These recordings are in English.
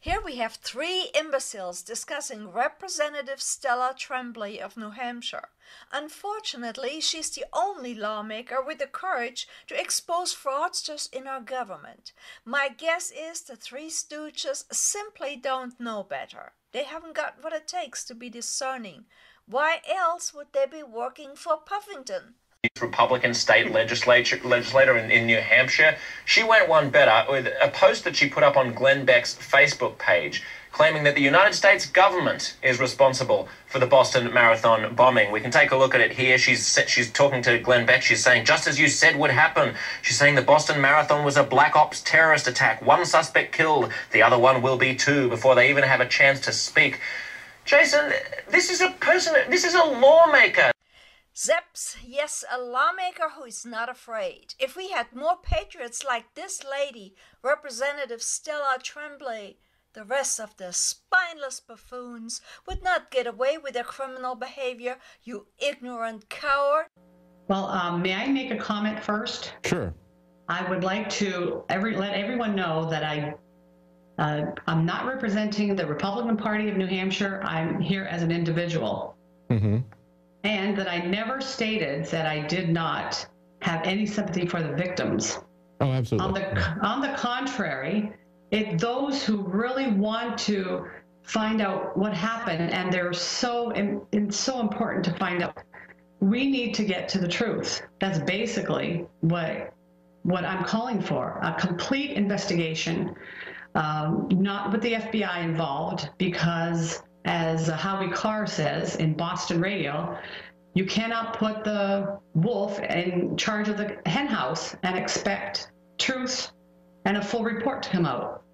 Here we have three imbeciles discussing Representative Stella Tremblay of New Hampshire. Unfortunately, she's the only lawmaker with the courage to expose fraudsters in our government. My guess is the three stooges simply don't know better. They haven't got what it takes to be discerning. Why else would they be working for Puffington? Republican state legislator in New Hampshire. She went one better with a post that she put up on Glenn Beck's Facebook page, claiming that the United States government is responsible for the Boston Marathon bombing. We can take a look at it here. She's talking to Glenn Beck. She's saying, just as you said would happen. She's saying the Boston Marathon was a black ops terrorist attack. One suspect killed. The other one will be too before they even have a chance to speak. Jason, this is a lawmaker. Zeps, yes, a lawmaker who is not afraid. If we had more patriots like this lady, Representative Stella Tremblay, the rest of the spineless buffoons would not get away with their criminal behavior, you ignorant coward. Well, may I make a comment first? Sure. I would like to let everyone know that I'm not representing the Republican Party of New Hampshire. I'm here as an individual. Mm-hmm. And that I never stated that I did not have any sympathy for the victims. Oh, absolutely. On the contrary, those who really want to find out what happened, and they're so important to find out, we need to get to the truth. That's basically what I'm calling for, a complete investigation, not with the FBI involved, because as Howie Carr says in Boston radio, you cannot put the wolf in charge of the hen house and expect truth and a full report to come out.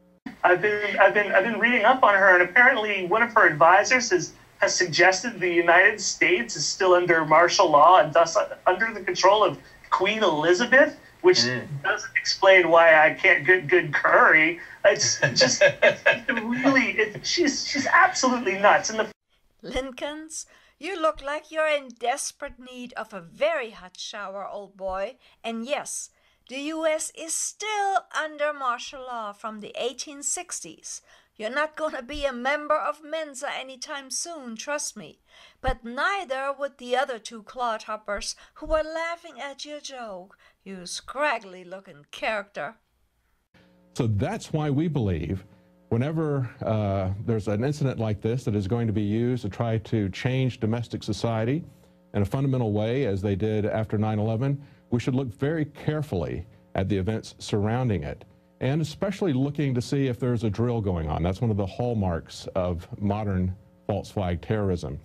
I've been reading up on her, and apparently one of her advisors has suggested the United States is still under martial law and thus under the control of Queen Elizabeth, which doesn't explain why I can't get good curry. She's absolutely nuts. And Linkins, you look like you're in desperate need of a very hot shower, old boy. And yes, the U.S. is still under martial law from the 1860s. You're not going to be a member of Mensa anytime soon, trust me. But neither would the other two clodhoppers who were laughing at your joke, you scraggly-looking character. So that's why we believe whenever there's an incident like this that is going to be used to try to change domestic society in a fundamental way, as they did after 9/11, we should look very carefully at the events surrounding it, and especially looking to see if there's a drill going on. That's one of the hallmarks of modern false flag terrorism.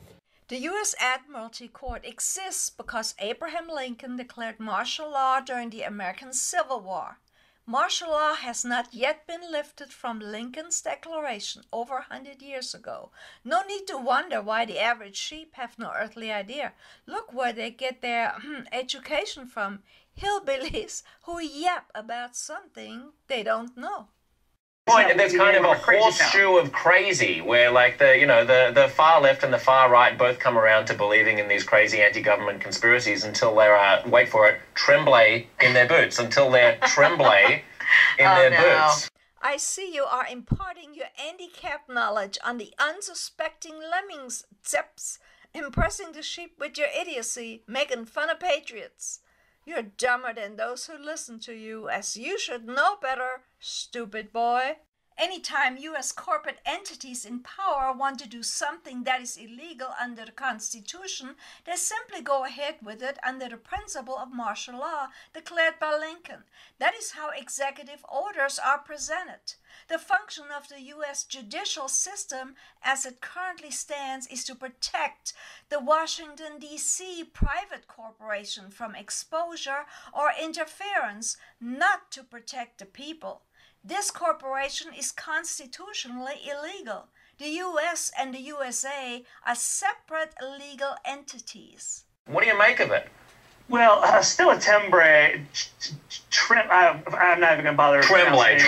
The U.S. Admiralty Court exists because Abraham Lincoln declared martial law during the American Civil War. Martial law has not yet been lifted from Lincoln's declaration over 100 years ago. No need to wonder why the average sheep have no earthly idea. Look where they get their education from. Hillbillies who yap about something they don't know. There's kind of a horseshoe of crazy where, like, the far left and the far right both come around to believing in these crazy anti-government conspiracies until they're, wait for it, Tremblay in their boots. Until they're Tremblay in their boots. I see you are imparting your handicap knowledge on the unsuspecting lemmings, Zeps, impressing the sheep with your idiocy, making fun of patriots. You're dumber than those who listen to you, as you should know better, stupid boy. Anytime U.S. corporate entities in power want to do something that is illegal under the Constitution, they simply go ahead with it under the principle of martial law declared by Lincoln. That is how executive orders are presented. The function of the U.S. judicial system as it currently stands is to protect the Washington, D.C. private corporation from exposure or interference, not to protect the people. This corporation is constitutionally illegal. The U.S. and the USA are separate legal entities. What do you make of it? Well, Stella Tremblay, I'm not even going to bother. Tremblay.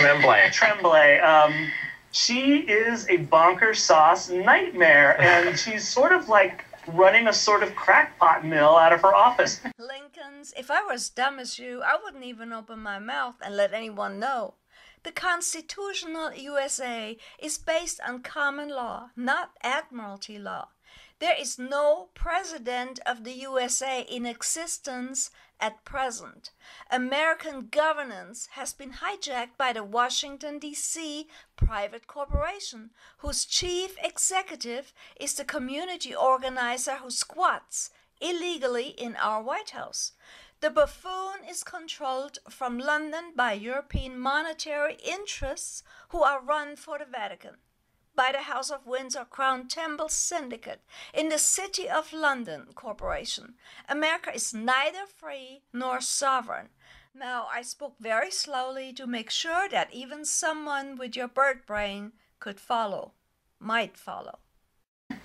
She is a bonker sauce nightmare, and she's sort of like running a sort of crackpot mill out of her office. Linkins, if I were as dumb as you, I wouldn't even open my mouth and let anyone know. The constitutional USA is based on common law, not admiralty law. There is no president of the USA in existence at present. American governance has been hijacked by the Washington, D.C. private corporation, whose chief executive is the community organizer who squats illegally in our White House. The buffoon is controlled from London by European monetary interests who are run for the Vatican, by the House of Windsor Crown Temple Syndicate, in the City of London Corporation. America is neither free nor sovereign. Now, I spoke very slowly to make sure that even someone with your bird brain could follow, might follow.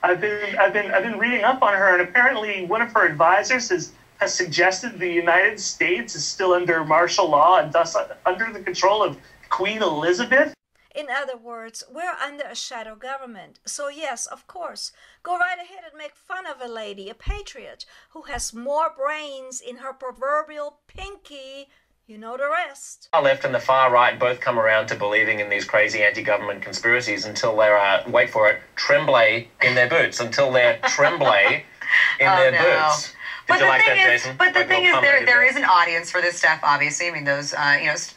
I've been reading up on her, and apparently one of her advisors has suggested the United States is still under martial law and thus under the control of Queen Elizabeth. In other words, we're under a shadow government. So yes, of course, go right ahead and make fun of a lady, a patriot, who has more brains in her proverbial pinky. You know the rest. The left and the far right both come around to believing in these crazy anti-government conspiracies until they're, wait for it, tremblay in their boots. Until they're tremblay in their boots. Did you like that, Jason? But the thing is, there is an audience for this stuff, obviously. I mean, those,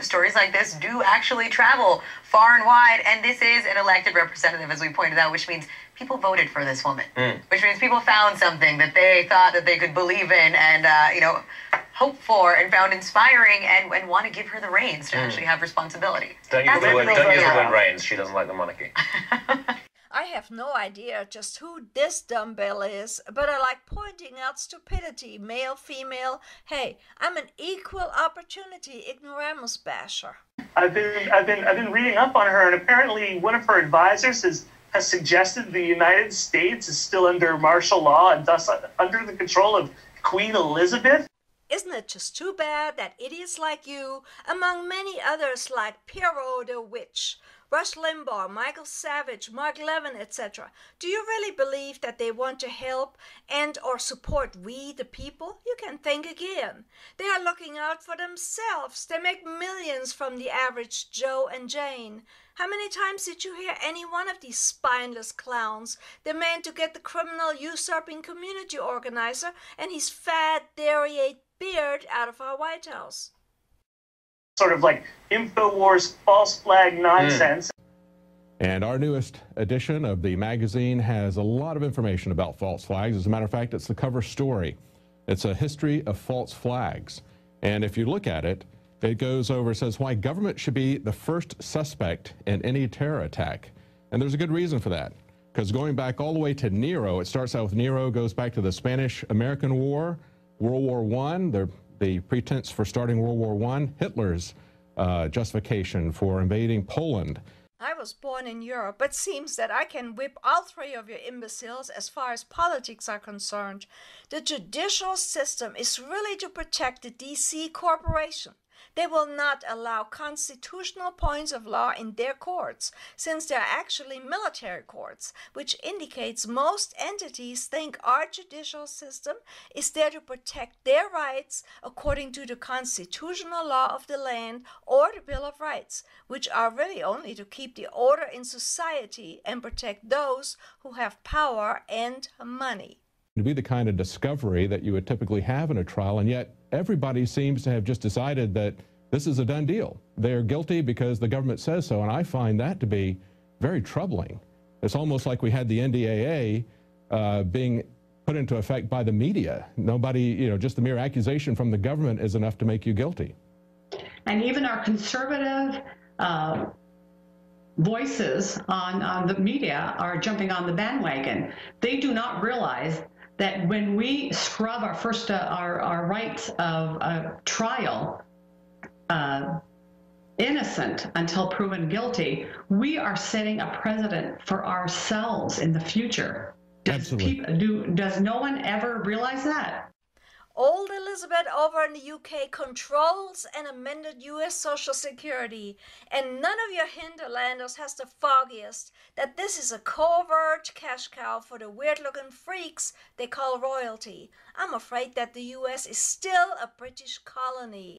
stories like this do actually travel far and wide, and this is an elected representative, as we pointed out, which means people voted for this woman, which means people found something that they thought that they could believe in and, hope for and found inspiring and want to give her the reins to actually have responsibility. Don't use the word reins. She doesn't like the monarchy. I have no idea just who this dumbbell is, but I like pointing out stupidity, male, female. Hey, I'm an equal opportunity ignoramus basher. I've been reading up on her, and apparently one of her advisors has suggested the United States is still under martial law and thus under the control of Queen Elizabeth. Isn't it just too bad that idiots like you, among many others like Pierrot the Witch, Rush Limbaugh, Michael Savage, Mark Levin, etc. Do you really believe that they want to help and or support we, the people? You can think again. They are looking out for themselves. They make millions from the average Joe and Jane. How many times did you hear any one of these spineless clowns demand to get the criminal usurping community organizer and his fat, dairy-ate beard out of our White House? Sort of like InfoWars false flag nonsense. And our newest edition of the magazine has a lot of information about false flags. As a matter of fact, it's the cover story. It's a history of false flags. And if you look at it, it goes over, says why government should be the first suspect in any terror attack. And there's a good reason for that. Because going back all the way to Nero, it starts out with Nero, goes back to the Spanish-American War, World War I, the pretense for starting World War I, Hitler's justification for invading Poland. I was born in Europe, but seems that I can whip all three of your imbeciles as far as politics are concerned. The judicial system is really to protect the D.C. corporation. They will not allow constitutional points of law in their courts, since they are actually military courts, which indicates most entities think our judicial system is there to protect their rights according to the constitutional law of the land or the Bill of Rights, which are really only to keep the order in society and protect those who have power and money. To be the kind of discovery that you would typically have in a trial, and yet everybody seems to have just decided that this is a done deal. They're guilty because the government says so, and I find that to be very troubling. It's almost like we had the NDAA being put into effect by the media. Nobody, just the mere accusation from the government is enough to make you guilty. And even our conservative voices on the media are jumping on the bandwagon. They do not realize that when we scrub our rights of trial innocent until proven guilty, we are setting a precedent for ourselves in the future. Does no one ever realize that? Old Elizabeth over in the UK controls an amended US Social Security, and none of your hinterlanders has the foggiest that this is a covert cash cow for the weird-looking freaks they call royalty. I'm afraid that the US is still a British colony.